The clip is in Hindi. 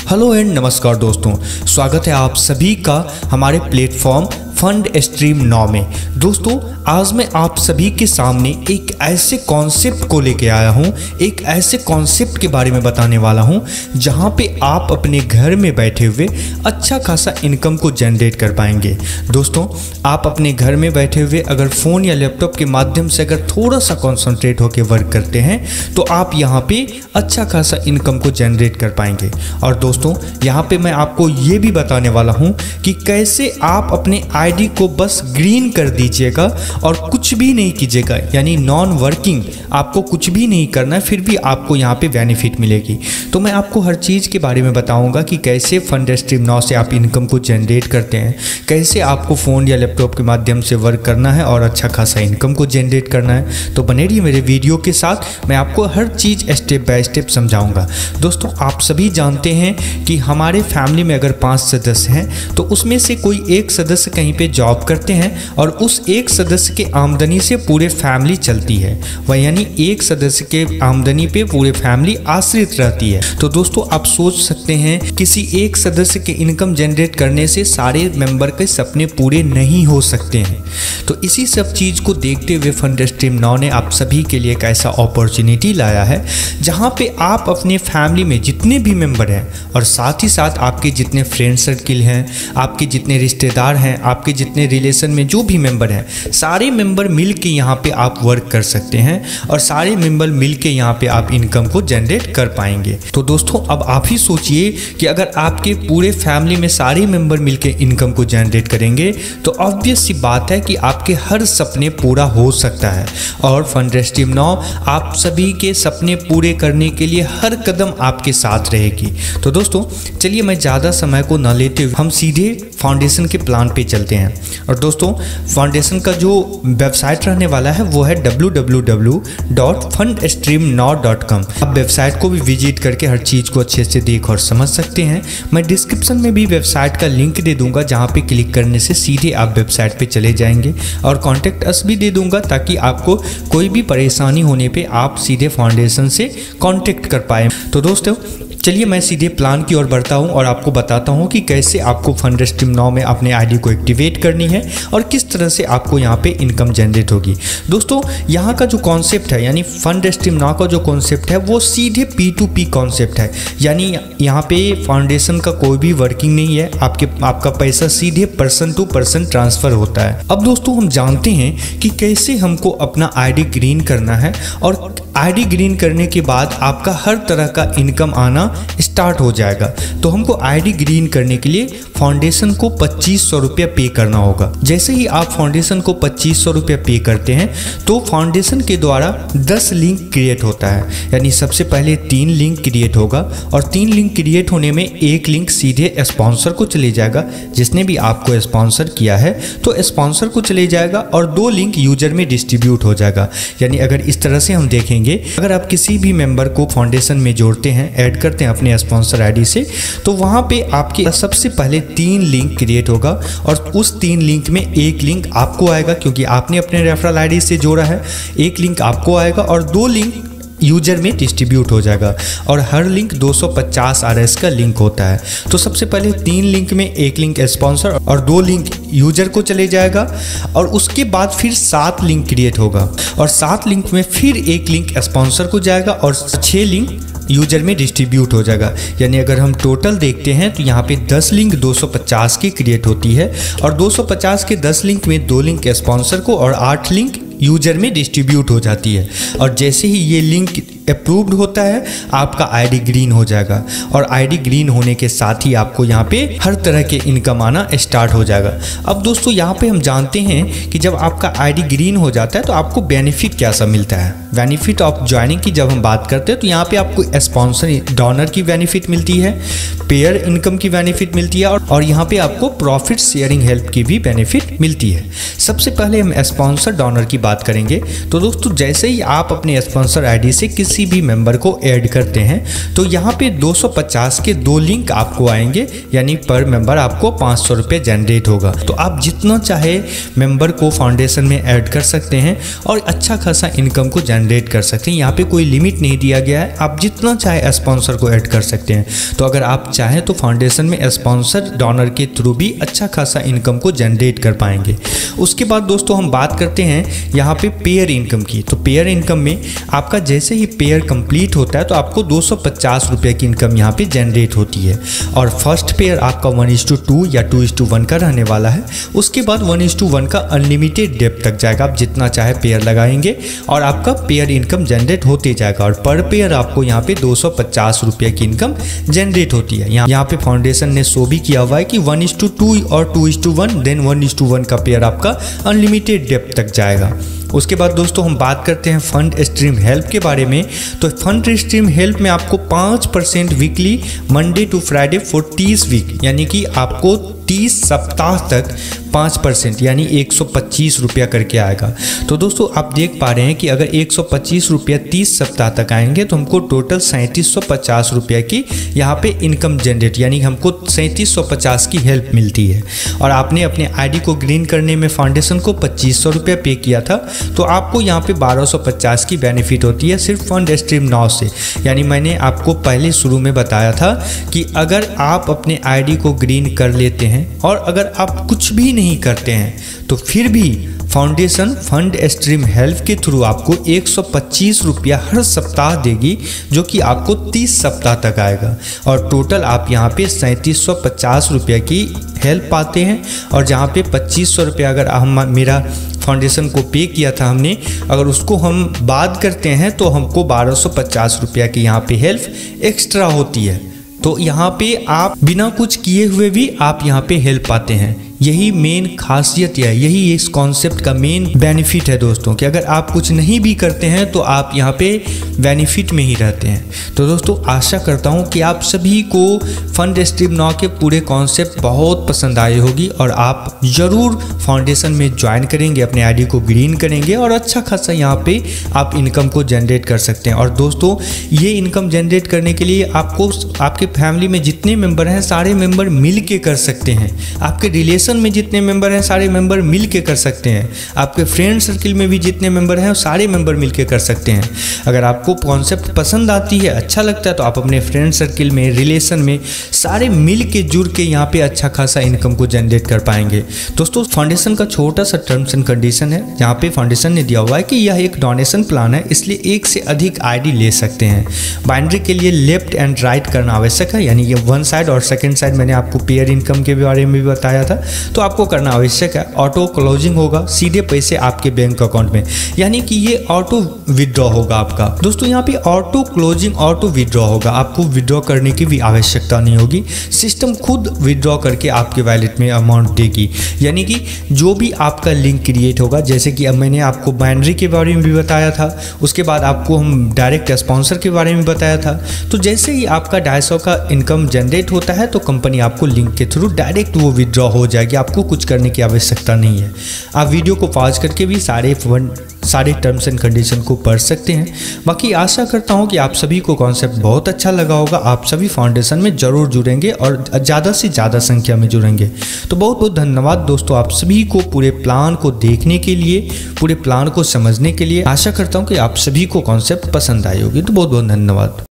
हेलो एंड नमस्कार दोस्तों, स्वागत है आप सभी का हमारे प्लेटफॉर्म फंड स्ट्रीम 9 में। दोस्तों आज मैं आप सभी के सामने एक ऐसे कॉन्सेप्ट को लेके आया हूँ, एक ऐसे कॉन्सेप्ट के बारे में बताने वाला हूँ जहाँ पे आप अपने घर में बैठे हुए अच्छा खासा इनकम को जनरेट कर पाएंगे। दोस्तों आप अपने घर में बैठे हुए अगर फ़ोन या लैपटॉप के माध्यम से अगर थोड़ा सा कॉन्सेंट्रेट होकर वर्क करते हैं तो आप यहाँ पे अच्छा खासा इनकम को जनरेट कर पाएंगे। और दोस्तों यहाँ पे मैं आपको ये भी बताने वाला हूँ कि कैसे आप अपने आईडी को बस ग्रीन कर दीजिएगा और कुछ भी नहीं कीजिएगा, यानी नॉन वर्किंग, आपको कुछ भी नहीं करना है फिर भी आपको यहाँ पे बेनिफिट मिलेगी। तो मैं आपको हर चीज़ के बारे में बताऊंगा कि कैसे फंड स्ट्रीम 9 से आप इनकम को जनरेट करते हैं, कैसे आपको फ़ोन या लैपटॉप के माध्यम से वर्क करना है और अच्छा खासा इनकम को जनरेट करना है। तो बने रहिए मेरे वीडियो के साथ, मैं आपको हर चीज़ स्टेप बाय स्टेप समझाऊंगा। दोस्तों आप सभी जानते हैं कि हमारे फैमिली में अगर 5 सदस्य हैं तो उसमें से कोई एक सदस्य कहीं पे जॉब करते हैं और उस एक सदस्य के आमदनी से पूरे फैमिली चलती है, वह यानी एक सदस्य के आमदनी पे पूरे फैमिली आश्रित रहती है। तो दोस्तों आप सोच सकते हैं किसी एक सदस्य के इनकम जनरेट करने से सारे मेंबर के सपने पूरे नहीं हो सकते हैं। तो इसी सब चीज़ को देखते हुए फंड स्ट्रीम 9 ने आप सभी के लिए एक ऐसा अपॉर्चुनिटी लाया है जहाँ पे आप अपने फैमिली में जितने भी मेंबर हैं और साथ ही साथ आपके जितने फ्रेंड सर्किल हैं, आपके जितने रिश्तेदार हैं, आपके जितने रिलेशन में जो भी मेंबर हैं, सारे मेंबर मिल के यहाँ पे आप वर्क कर सकते हैं और सारे मेंबर मिल के यहाँ पे आप इनकम को जनरेट कर पाएंगे। तो दोस्तों अब आप ही सोचिए कि अगर आपके पूरे फैमिली में सारे मेंबर मिल के इनकम को जनरेट करेंगे तो ऑब्वियस सी बात है कि आपके हर सपने पूरा हो सकता है और फंड स्ट्रीम 9 आप सभी के सपने पूरे करने के लिए हर कदम आपके साथ रहेगी। तो दोस्तों चलिए मैं ज़्यादा समय को न लेते हुए हम सीधे फाउंडेशन के प्लान पे चलते हैं। और दोस्तों फाउंडेशन का जो वेबसाइट रहने वाला है वो है www.fundstream9.com। आप वेबसाइट को भी विजिट करके हर चीज़ को अच्छे से देख और समझ सकते हैं। मैं डिस्क्रिप्शन में भी वेबसाइट का लिंक दे दूंगा जहाँ पे क्लिक करने से सीधे आप वेबसाइट पे चले जाएंगे और कॉन्टैक्ट अस भी दे दूंगा ताकि आपको कोई भी परेशानी होने पे आप सीधे फाउंडेशन से कॉन्टैक्ट कर पाए। तो दोस्तों चलिए मैं सीधे प्लान की ओर बढ़ता हूं और आपको बताता हूं कि कैसे आपको फंड स्ट्रीम 9 में अपने आईडी को एक्टिवेट करनी है और किस तरह से आपको यहां पे इनकम जनरेट होगी। दोस्तों यहां का जो कॉन्सेप्ट है यानी फंड स्ट्रीम 9 का जो कॉन्सेप्ट है वो सीधे P2P कॉन्सेप्ट है, यानी यहां पे फाउंडेशन का कोई भी वर्किंग नहीं है, आपका पैसा सीधे पर्सन टू पर्सन ट्रांसफर होता है। अब दोस्तों हम जानते हैं कि कैसे हमको अपना आईडी ग्रीन करना है और आईडी ग्रीन करने के बाद आपका हर तरह का इनकम आना स्टार्ट हो जाएगा। तो हमको आईडी ग्रीन करने के लिए फाउंडेशन को 2500 रुपया पे करना होगा। जैसे ही आप फाउंडेशन को 2500 रुपया पे करते हैं तो फाउंडेशन के द्वारा 10 लिंक क्रिएट होता है, यानी सबसे पहले 3 लिंक क्रिएट होगा और 3 लिंक क्रिएट होने में एक लिंक सीधे स्पॉन्सर को चले जाएगा, जिसने भी आपको स्पॉन्सर किया है तो स्पॉन्सर को चले जाएगा और 2 लिंक यूजर में डिस्ट्रीब्यूट हो जाएगा। यानी अगर इस तरह से हम देखेंगे, अगर आप किसी भी मेंबर को फाउंडेशन में जोड़ते हैं, ऐड करते हैं अपने स्पॉन्सर आईडी से, तो वहां पे आपके सबसे पहले 3 लिंक क्रिएट होगा और उस 3 लिंक में एक लिंक आपको आएगा क्योंकि आपने अपने रेफरल आईडी से जोड़ा है, एक लिंक आपको आएगा और 2 लिंक यूजर में डिस्ट्रीब्यूट हो जाएगा और हर लिंक 250 RS का लिंक होता है। तो सबसे पहले 3 लिंक में एक लिंक स्पॉन्सर और 2 लिंक यूजर को चले जाएगा और उसके बाद फिर 7 लिंक क्रिएट होगा और 7 लिंक में फिर एक लिंक स्पॉन्सर को जाएगा और 6 लिंक यूजर में डिस्ट्रीब्यूट हो जाएगा। यानी अगर हम टोटल देखते हैं तो यहाँ पे 10 लिंक 250 की क्रिएट होती है और 250 के 10 लिंक में 2 लिंक स्पॉन्सर को और 8 लिंक यूजर में डिस्ट्रीब्यूट हो जाती है। और जैसे ही ये लिंक अप्रूव्ड होता है आपका आईडी ग्रीन हो जाएगा और आईडी ग्रीन होने के साथ ही आपको यहाँ पे हर तरह के इनकम आना स्टार्ट हो जाएगा। अब दोस्तों यहाँ पे हम जानते हैं कि जब आपका आईडी ग्रीन हो जाता है तो आपको बेनिफिट क्या सा मिलता है। बेनिफिट ऑफ ज्वाइनिंग की जब हम बात करते हैं तो यहाँ पे आपको स्पॉन्सर डोनर की बेनिफिट मिलती है, पेयर इनकम की बेनिफिट मिलती है और यहाँ पे आपको प्रॉफिट शेयरिंग हेल्प की भी बेनिफिट मिलती है। सबसे पहले हम स्पॉन्सर डोनर की बात करेंगे। तो दोस्तों जैसे ही आप अपने स्पॉन्सर आईडी से किसी किसी भी मेंबर को ऐड करते हैं तो यहाँ पे 250 के 2 लिंक आपको आएंगे, यानी पर मेंबर आपको 500 रुपये जनरेट होगा। तो आप जितना चाहे मेंबर को फाउंडेशन में ऐड कर सकते हैं और अच्छा खासा इनकम को जनरेट कर सकते हैं। यहाँ पे कोई लिमिट नहीं दिया गया है, आप जितना चाहे स्पॉन्सर को ऐड कर सकते हैं। तो अगर आप चाहें तो फाउंडेशन में स्पॉन्सर डोनर के थ्रू भी अच्छा खासा इनकम को जनरेट कर पाएंगे। उसके बाद दोस्तों हम बात करते हैं यहाँ पे पेयर इनकम की। तो पेयर इनकम में आपका जैसे ही पेयर कंप्लीट होता है तो आपको 250 रुपये की इनकम यहाँ पे जनरेट होती है। और फर्स्ट पेयर आपका 1:2 या 2:1 का रहने वाला है। उसके बाद 1:1 का अनलिमिटेड डेप्थ तक जाएगा, आप जितना चाहे पेयर लगाएंगे और आपका पेयर इनकम जनरेट होते जाएगा। और पर पेयर आपको यहाँ पे 250 रुपये की इनकम जनरेट होती है। यहाँ पे फाउंडेशन ने शो भी किया हुआ है कि 1:2 और 2:1 देन 1:1 का पेयर आपका अनलिमिटेड डेप्थ तक जाएगा। उसके बाद दोस्तों हम बात करते हैं फंड स्ट्रीम हेल्प के बारे में। तो फंड स्ट्रीम हेल्प में आपको 5% weekly Monday to Friday for 30 week, यानी कि आपको 30 सप्ताह तक 5% यानी 125 रुपया करके आएगा। तो दोस्तों आप देख पा रहे हैं कि अगर 125 रुपया 30 सप्ताह तक आएंगे तो हमको टोटल 3750 रुपया की यहाँ पे इनकम जनरेट, यानी हमको 3750 की हेल्प मिलती है। और आपने अपने आईडी को ग्रीन करने में फाउंडेशन को 2500 रुपया पे किया था, तो आपको यहाँ पे 1250 की बेनिफिट होती है सिर्फ फंड स्ट्रीम नाउ से। यानी मैंने आपको पहले शुरू में बताया था कि अगर आप अपने आईडी को ग्रीन कर लेते हैं और अगर आप कुछ भी नहीं करते हैं तो फिर भी फाउंडेशन फंड स्ट्रीम हेल्प के थ्रू आपको 125 रुपया हर सप्ताह देगी, जो कि आपको 30 सप्ताह तक आएगा। और टोटल आप यहाँ पे 3750 रुपया की हेल्प पाते हैं। और जहाँ पे 2500 रुपया अगर हम मेरा फाउंडेशन को पे किया था हमने, अगर उसको हम बाद करते हैं तो हमको 1250 रुपया की यहाँ पे हेल्प एक्स्ट्रा होती है। तो यहाँ पे आप बिना कुछ किए हुए भी आप यहाँ पे हेल्प पाते हैं। यही मेन खासियत है, यही इस कॉन्सेप्ट का मेन बेनिफिट है दोस्तों, कि अगर आप कुछ नहीं भी करते हैं तो आप यहाँ पे बेनिफिट में ही रहते हैं। तो दोस्तों आशा करता हूँ कि आप सभी को फंड स्ट्रीम नाउ के पूरे कॉन्सेप्ट बहुत पसंद आए होगी और आप ज़रूर फाउंडेशन में ज्वाइन करेंगे, अपने आईडी को ग्रीन करेंगे और अच्छा खासा यहाँ पे आप इनकम को जनरेट कर सकते हैं। और दोस्तों ये इनकम जनरेट करने के लिए आपको आपके फैमिली में जितने मेंबर हैं सारे मेंबर मिल के कर सकते हैं। आपके रिलेशन में जितने मेंबर हैं सारे मेंबर मिल के कर सकते हैं। आपके फ्रेंड सर्किल में भी जितने मेंबर हैं सारे मेंबर मिल के कर सकते हैं। अगर आपको कॉन्सेप्ट पसंद आती है, अच्छा लगता है, तो आप अपने फ्रेंड सर्किल में, रिलेशन में सारे मिल के जुड़ के यहाँ पे अच्छा खासा इनकम को जनरेट कर पाएंगे। दोस्तों फाउंडेशन का छोटा सा टर्म्स एंड कंडीशन है, जहाँ पे फाउंडेशन ने दिया हुआ है कि यह एक डोनेशन प्लान है, इसलिए एक से अधिक आईडी ले सकते हैं। बाइनरी के लिए लेफ्ट एंड राइट करना आवश्यक है, यानी ये वन साइड और सेकेंड साइड मैंने आपको पेयर इनकम के बारे में भी बताया था, तो आपको करना आवश्यक है। ऑटो क्लोजिंग होगा, सीधे पैसे आपके बैंक अकाउंट में, यानी कि ये ऑटो विड्रॉ होगा आपका। दोस्तों यहाँ पे ऑटो क्लोजिंग ऑटो विड्रॉ होगा, आपको विड्रॉ करने की भी आवश्यकता नहीं होगी, सिस्टम खुद विड्रॉ करके आपके वैलेट में अमाउंट देगी। यानी कि जो भी आपका लिंक क्रिएट होगा, जैसे कि अब मैंने आपको बाइनरी के बारे में भी बताया था, उसके बाद आपको हम डायरेक्ट स्पॉन्सर के बारे में बताया था। तो जैसे ही आपका 250 का इनकम जनरेट होता है तो कंपनी आपको लिंक के थ्रू डायरेक्ट वो विड्रॉ हो जाएगी, आपको कुछ करने की आवश्यकता नहीं है। आप वीडियो को पॉज करके भी सारे टर्म्स एंड कंडीशन को पढ़ सकते हैं। बाकी आशा करता हूं कि आप सभी को कॉन्सेप्ट बहुत अच्छा लगा होगा, आप सभी फाउंडेशन में जरूर जुड़ेंगे और ज़्यादा से ज़्यादा संख्या में जुड़ेंगे। तो बहुत बहुत धन्यवाद दोस्तों आप सभी को पूरे प्लान को देखने के लिए, पूरे प्लान को समझने के लिए। आशा करता हूँ कि आप सभी को कॉन्सेप्ट पसंद आए होगी। तो बहुत बहुत धन्यवाद।